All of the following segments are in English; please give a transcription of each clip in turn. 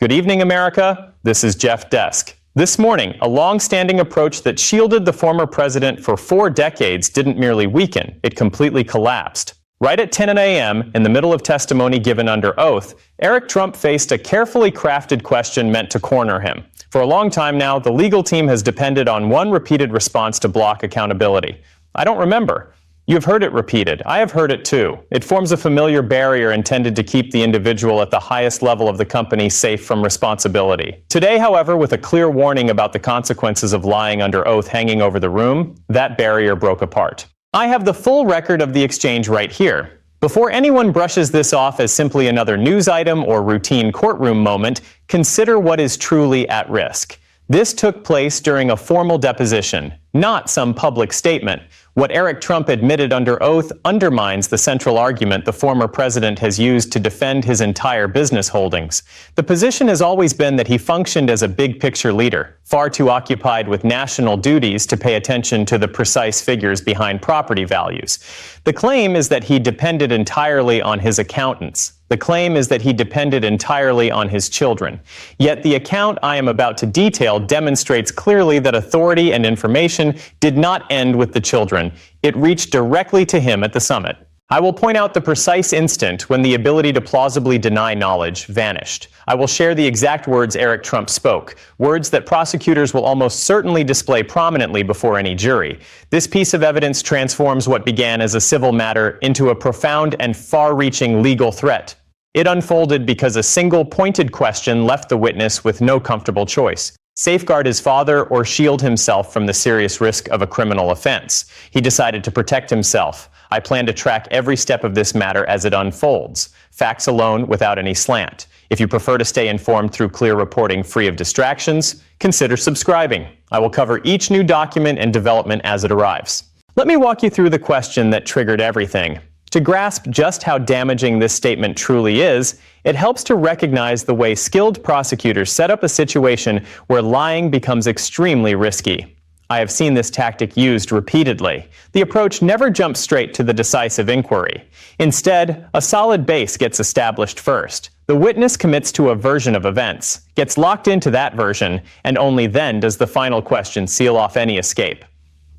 Good evening, America. This is Jeff Desk. This morning, a long-standing approach that shielded the former president for 4 decades didn't merely weaken, it completely collapsed. Right at 10 a.m., in the middle of testimony given under oath, Eric Trump faced a carefully crafted question meant to corner him. For a long time now, the legal team has depended on one repeated response to block accountability. I don't remember. You've heard it repeated. I have heard it too. It forms a familiar barrier intended to keep the individual at the highest level of the company safe from responsibility. Today, however, with a clear warning about the consequences of lying under oath hanging over the room, that barrier broke apart. I have the full record of the exchange right here. Before anyone brushes this off as simply another news item or routine courtroom moment, consider what is truly at risk. This took place during a formal deposition, not some public statement. What Eric Trump admitted under oath undermines the central argument the former president has used to defend his entire business holdings. The position has always been that he functioned as a big-picture leader, far too occupied with national duties to pay attention to the precise figures behind property values. The claim is that he depended entirely on his accountants. The claim is that he depended entirely on his children. Yet the account I am about to detail demonstrates clearly that authority and information did not end with the children. It reached directly to him at the summit. I will point out the precise instant when the ability to plausibly deny knowledge vanished. I will share the exact words Eric Trump spoke, words that prosecutors will almost certainly display prominently before any jury. This piece of evidence transforms what began as a civil matter into a profound and far-reaching legal threat. It unfolded because a single pointed question left the witness with no comfortable choice: safeguard his father or shield himself from the serious risk of a criminal offense. He decided to protect himself. I plan to track every step of this matter as it unfolds, facts alone without any slant. If you prefer to stay informed through clear reporting free of distractions, consider subscribing. I will cover each new document and development as it arrives. Let me walk you through the question that triggered everything. To grasp just how damaging this statement truly is, it helps to recognize the way skilled prosecutors set up a situation where lying becomes extremely risky. I have seen this tactic used repeatedly. The approach never jumps straight to the decisive inquiry. Instead, a solid base gets established first. The witness commits to a version of events, gets locked into that version, and only then does the final question seal off any escape.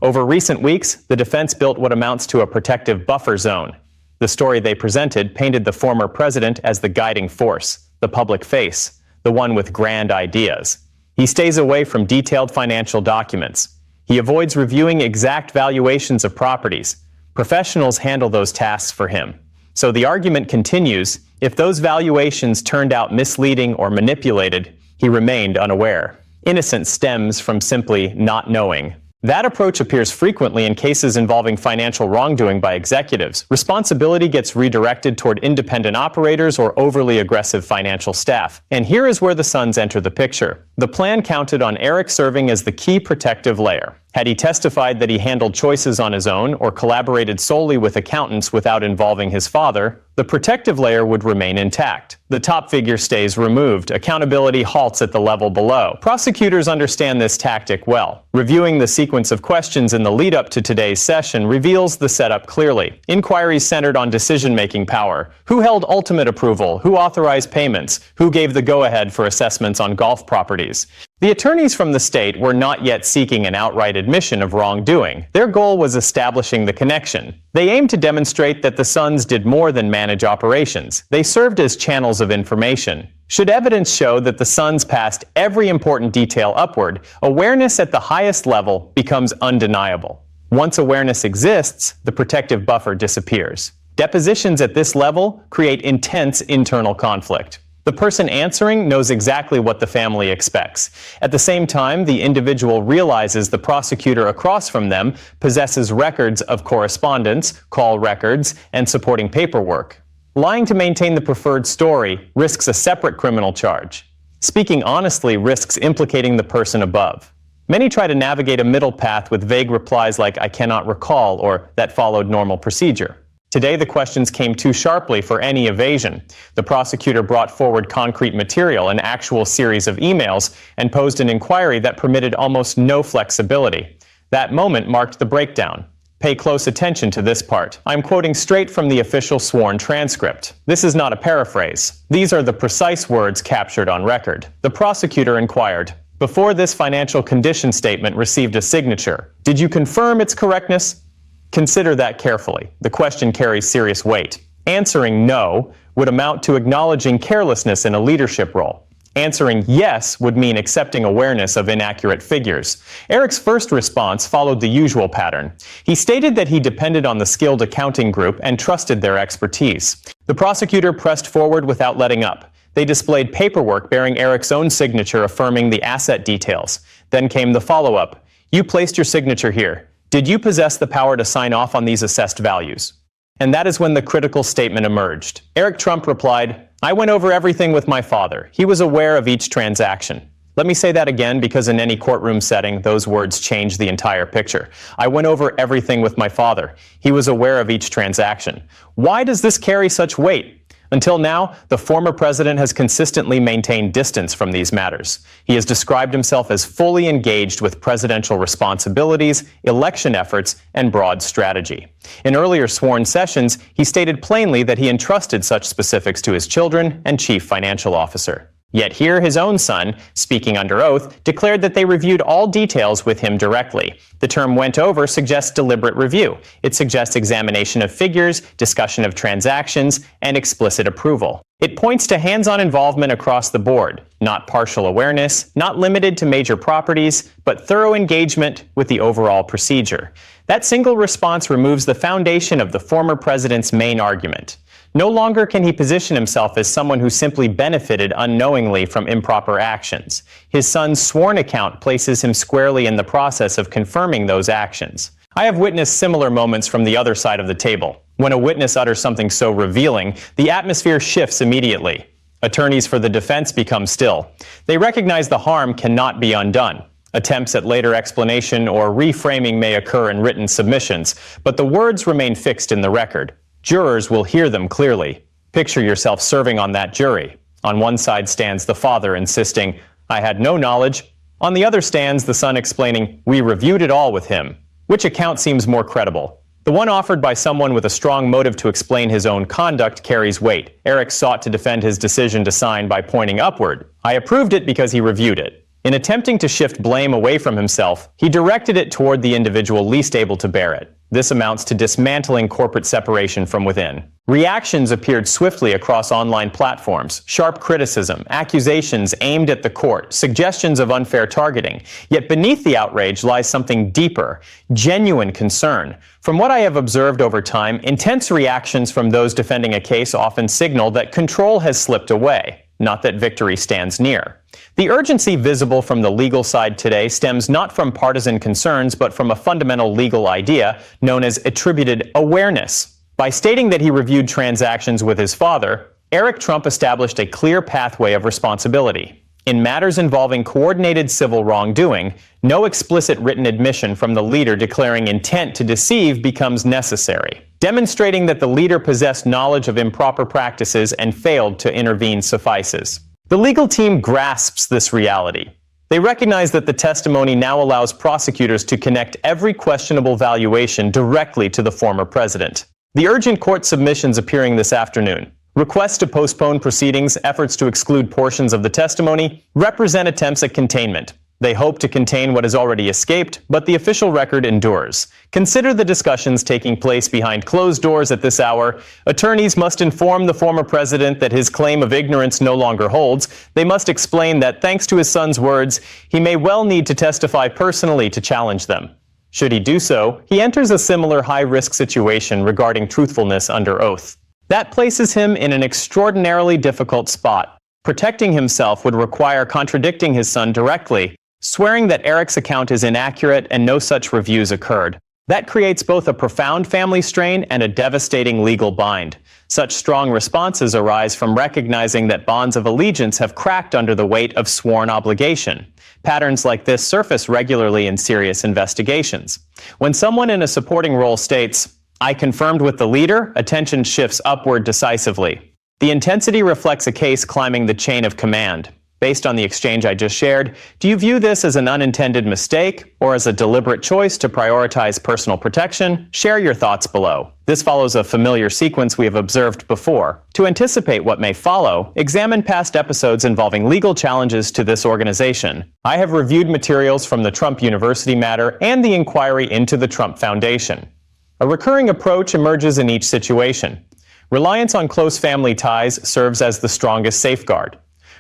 Over recent weeks, the defense built what amounts to a protective buffer zone. The story they presented painted the former president as the guiding force, the public face, the one with grand ideas. He stays away from detailed financial documents. He avoids reviewing exact valuations of properties. Professionals handle those tasks for him. So the argument continues: if those valuations turned out misleading or manipulated, he remained unaware. Innocence stems from simply not knowing. That approach appears frequently in cases involving financial wrongdoing by executives. Responsibility gets redirected toward independent operators or overly aggressive financial staff. And here is where the sons enter the picture. The plan counted on Eric serving as the key protective layer. Had he testified that he handled choices on his own or collaborated solely with accountants without involving his father, the protective layer would remain intact. The top figure stays removed. Accountability halts at the level below. Prosecutors understand this tactic well. Reviewing the sequence of questions in the lead-up to today's session reveals the setup clearly. Inquiries centered on decision-making power. Who held ultimate approval? Who authorized payments? Who gave the go-ahead for assessments on golf properties? The attorneys from the state were not yet seeking an outright admission of wrongdoing. Their goal was establishing the connection. They aimed to demonstrate that the sons did more than manage operations. They served as channels of information. Should evidence show that the sons passed every important detail upward, awareness at the highest level becomes undeniable. Once awareness exists, the protective buffer disappears. Depositions at this level create intense internal conflict. The person answering knows exactly what the family expects. At the same time, the individual realizes the prosecutor across from them possesses records of correspondence, call records, and supporting paperwork. Lying to maintain the preferred story risks a separate criminal charge. Speaking honestly risks implicating the person above. Many try to navigate a middle path with vague replies like "I cannot recall" or "that followed normal procedure." Today, the questions came too sharply for any evasion. The prosecutor brought forward concrete material, an actual series of emails, and posed an inquiry that permitted almost no flexibility. That moment marked the breakdown. Pay close attention to this part. I'm quoting straight from the official sworn transcript. This is not a paraphrase. These are the precise words captured on record. The prosecutor inquired, "Before this financial condition statement received a signature, did you confirm its correctness?" Consider that carefully. The question carries serious weight. Answering no would amount to acknowledging carelessness in a leadership role. Answering yes would mean accepting awareness of inaccurate figures. Eric's first response followed the usual pattern. He stated that he depended on the skilled accounting group and trusted their expertise. The prosecutor pressed forward without letting up. They displayed paperwork bearing Eric's own signature affirming the asset details. Then came the follow-up. "You placed your signature here. Did you possess the power to sign off on these assessed values?" And that is when the critical statement emerged. Eric Trump replied, "I went over everything with my father. He was aware of each transaction." Let me say that again, because in any courtroom setting, those words change the entire picture. "I went over everything with my father. He was aware of each transaction." Why does this carry such weight? Until now, the former president has consistently maintained distance from these matters. He has described himself as fully engaged with presidential responsibilities, election efforts, and broad strategy. In earlier sworn sessions, he stated plainly that he entrusted such specifics to his children and chief financial officer. Yet here his own son, speaking under oath, declared that they reviewed all details with him directly. The term "went over" suggests deliberate review. It suggests examination of figures, discussion of transactions, and explicit approval. It points to hands-on involvement across the board, not partial awareness, not limited to major properties, but thorough engagement with the overall procedure. That single response removes the foundation of the former president's main argument. No longer can he position himself as someone who simply benefited unknowingly from improper actions. His son's sworn account places him squarely in the process of confirming those actions. I have witnessed similar moments from the other side of the table. When a witness utters something so revealing, the atmosphere shifts immediately. Attorneys for the defense become still. They recognize the harm cannot be undone. Attempts at later explanation or reframing may occur in written submissions, but the words remain fixed in the record. Jurors will hear them clearly. Picture yourself serving on that jury. On one side stands the father insisting, "I had no knowledge." On the other stands the son explaining, "We reviewed it all with him." Which account seems more credible? The one offered by someone with a strong motive to explain his own conduct carries weight. Eric sought to defend his decision to sign by pointing upward. "I approved it because he reviewed it." In attempting to shift blame away from himself, he directed it toward the individual least able to bear it. This amounts to dismantling corporate separation from within. Reactions appeared swiftly across online platforms, sharp criticism, accusations aimed at the court, suggestions of unfair targeting. Yet beneath the outrage lies something deeper, genuine concern. From what I have observed over time, intense reactions from those defending a case often signal that control has slipped away, not that victory stands near. The urgency visible from the legal side today stems not from partisan concerns, but from a fundamental legal idea known as attributed awareness. By stating that he reviewed transactions with his father, Eric Trump established a clear pathway of responsibility. In matters involving coordinated civil wrongdoing, no explicit written admission from the leader declaring intent to deceive becomes necessary. Demonstrating that the leader possessed knowledge of improper practices and failed to intervene suffices. The legal team grasps this reality. They recognize that the testimony now allows prosecutors to connect every questionable valuation directly to the former president. The urgent court submissions appearing this afternoon, requests to postpone proceedings, efforts to exclude portions of the testimony, represent attempts at containment. They hope to contain what has already escaped, but the official record endures. Consider the discussions taking place behind closed doors at this hour. Attorneys must inform the former president that his claim of ignorance no longer holds. They must explain that, thanks to his son's words, he may well need to testify personally to challenge them. Should he do so, he enters a similar high-risk situation regarding truthfulness under oath. That places him in an extraordinarily difficult spot. Protecting himself would require contradicting his son directly, swearing that Eric's account is inaccurate and no such reviews occurred. That creates both a profound family strain and a devastating legal bind. Such strong responses arise from recognizing that bonds of allegiance have cracked under the weight of sworn obligation. Patterns like this surface regularly in serious investigations. When someone in a supporting role states, "I confirmed with the leader," attention shifts upward decisively. The intensity reflects a case climbing the chain of command. Based on the exchange I just shared, do you view this as an unintended mistake or as a deliberate choice to prioritize personal protection? Share your thoughts below. This follows a familiar sequence we have observed before. To anticipate what may follow, examine past episodes involving legal challenges to this organization. I have reviewed materials from the Trump University matter and the inquiry into the Trump Foundation. A recurring approach emerges in each situation. Reliance on close family ties serves as the strongest safeguard.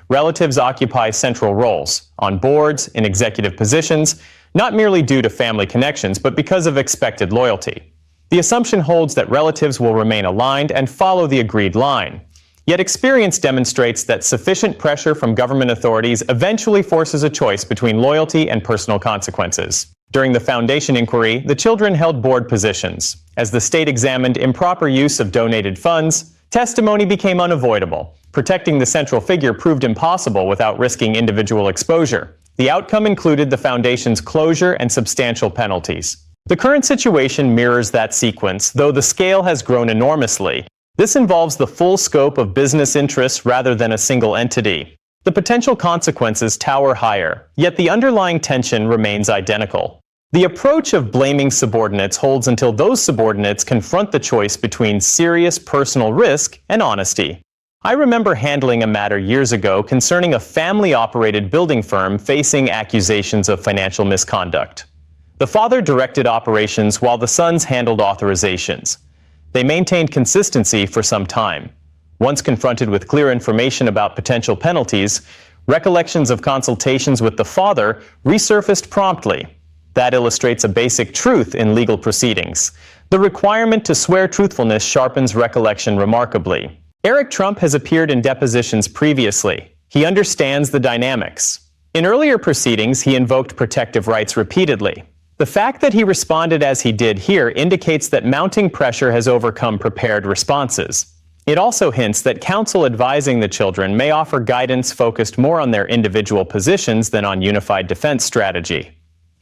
Relatives occupy central roles, on boards, in executive positions, not merely due to family connections, but because of expected loyalty. The assumption holds that relatives will remain aligned and follow the agreed line. Yet experience demonstrates that sufficient pressure from government authorities eventually forces a choice between loyalty and personal consequences. During the Foundation inquiry, the children held board positions. As the state examined improper use of donated funds, testimony became unavoidable. Protecting the central figure proved impossible without risking individual exposure. The outcome included the Foundation's closure and substantial penalties. The current situation mirrors that sequence, though the scale has grown enormously. This involves the full scope of business interests rather than a single entity. The potential consequences tower higher, yet the underlying tension remains identical. The approach of blaming subordinates holds until those subordinates confront the choice between serious personal risk and honesty. I remember handling a matter years ago concerning a family-operated building firm facing accusations of financial misconduct. The father directed operations while the sons handled authorizations. They maintained consistency for some time. Once confronted with clear information about potential penalties, recollections of consultations with the father resurfaced promptly. That illustrates a basic truth in legal proceedings. The requirement to swear truthfulness sharpens recollection remarkably. Eric Trump has appeared in depositions previously. He understands the dynamics. In earlier proceedings, he invoked protective rights repeatedly. The fact that he responded as he did here indicates that mounting pressure has overcome prepared responses. It also hints that counsel advising the children may offer guidance focused more on their individual positions than on unified defense strategy.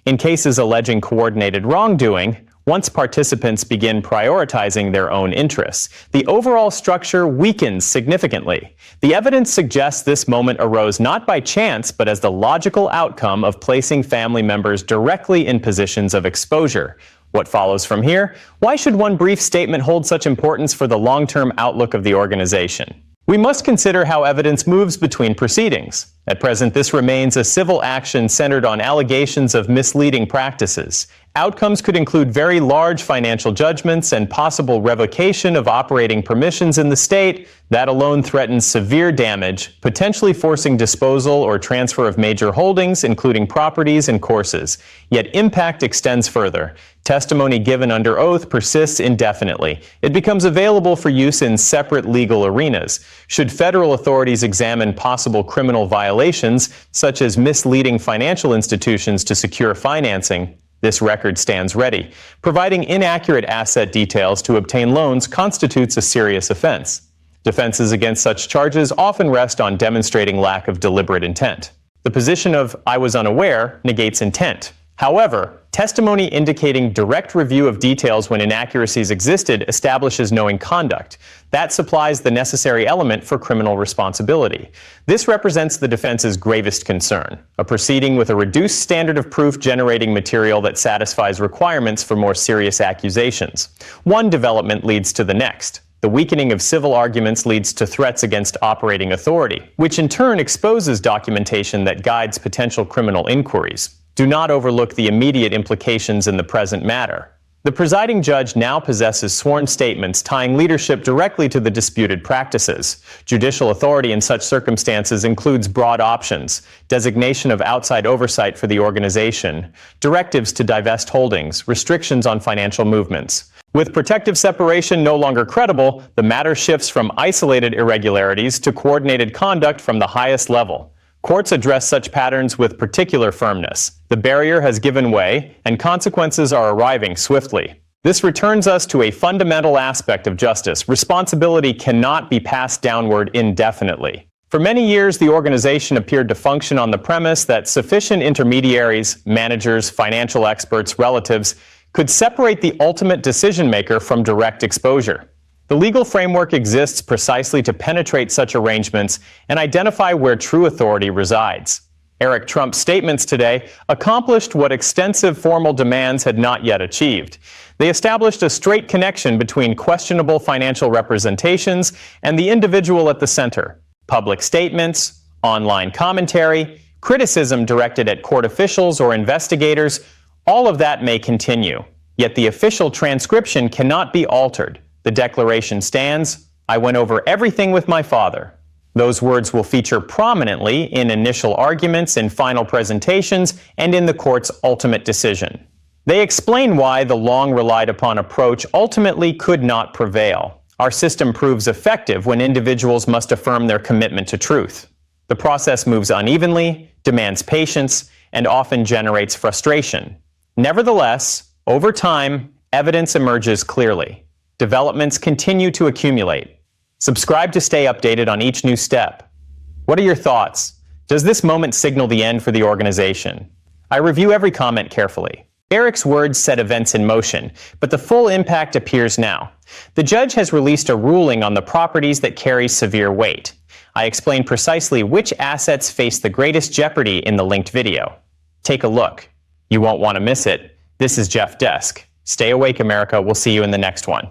In cases alleging coordinated wrongdoing, once participants begin prioritizing their own interests, the overall structure weakens significantly. The evidence suggests this moment arose not by chance, but as the logical outcome of placing family members directly in positions of exposure. What follows from here? Why should one brief statement hold such importance for the long-term outlook of the organization? We must consider how evidence moves between proceedings. At present, this remains a civil action centered on allegations of misleading practices. Outcomes could include very large financial judgments and possible revocation of operating permissions in the state. That alone threatens severe damage, potentially forcing disposal or transfer of major holdings, including properties and courses. Yet impact extends further. Testimony given under oath persists indefinitely. It becomes available for use in separate legal arenas. Should federal authorities examine possible criminal violations, such as misleading financial institutions to secure financing, this record stands ready. Providing inaccurate asset details to obtain loans constitutes a serious offense. Defenses against such charges often rest on demonstrating lack of deliberate intent. The position of "I was unaware" negates intent. However, testimony indicating direct review of details when inaccuracies existed establishes knowing conduct. That supplies the necessary element for criminal responsibility. This represents the defense's gravest concern, a proceeding with a reduced standard of proof generating material that satisfies requirements for more serious accusations. One development leads to the next. The weakening of civil arguments leads to threats against operating authority, which in turn exposes documentation that guides potential criminal inquiries. Do not overlook the immediate implications in the present matter. The presiding judge now possesses sworn statements tying leadership directly to the disputed practices. Judicial authority in such circumstances includes broad options: designation of outside oversight for the organization, directives to divest holdings, restrictions on financial movements. With protective separation no longer credible, the matter shifts from isolated irregularities to coordinated conduct from the highest level. Courts address such patterns with particular firmness. The barrier has given way, and consequences are arriving swiftly. This returns us to a fundamental aspect of justice. Responsibility cannot be passed downward indefinitely. For many years, the organization appeared to function on the premise that sufficient intermediaries, managers, financial experts, relatives, could separate the ultimate decision maker from direct exposure. The legal framework exists precisely to penetrate such arrangements and identify where true authority resides. Eric Trump's statements today accomplished what extensive formal demands had not yet achieved. They established a straight connection between questionable financial representations and the individual at the center. Public statements, online commentary, criticism directed at court officials or investigators, all of that may continue. Yet the official transcription cannot be altered. The declaration stands, "I went over everything with my father." Those words will feature prominently in initial arguments, in final presentations, and in the court's ultimate decision. They explain why the long relied upon approach ultimately could not prevail. Our system proves effective when individuals must affirm their commitment to truth. The process moves unevenly, demands patience, and often generates frustration. Nevertheless, over time, evidence emerges clearly. Developments continue to accumulate. Subscribe to stay updated on each new step. What are your thoughts? Does this moment signal the end for the organization? I review every comment carefully. Eric's words set events in motion, but the full impact appears now. The judge has released a ruling on the properties that carry severe weight. I explain precisely which assets face the greatest jeopardy in the linked video. Take a look. You won't want to miss it. This is Jeff Desk. Stay awake, America. We'll see you in the next one.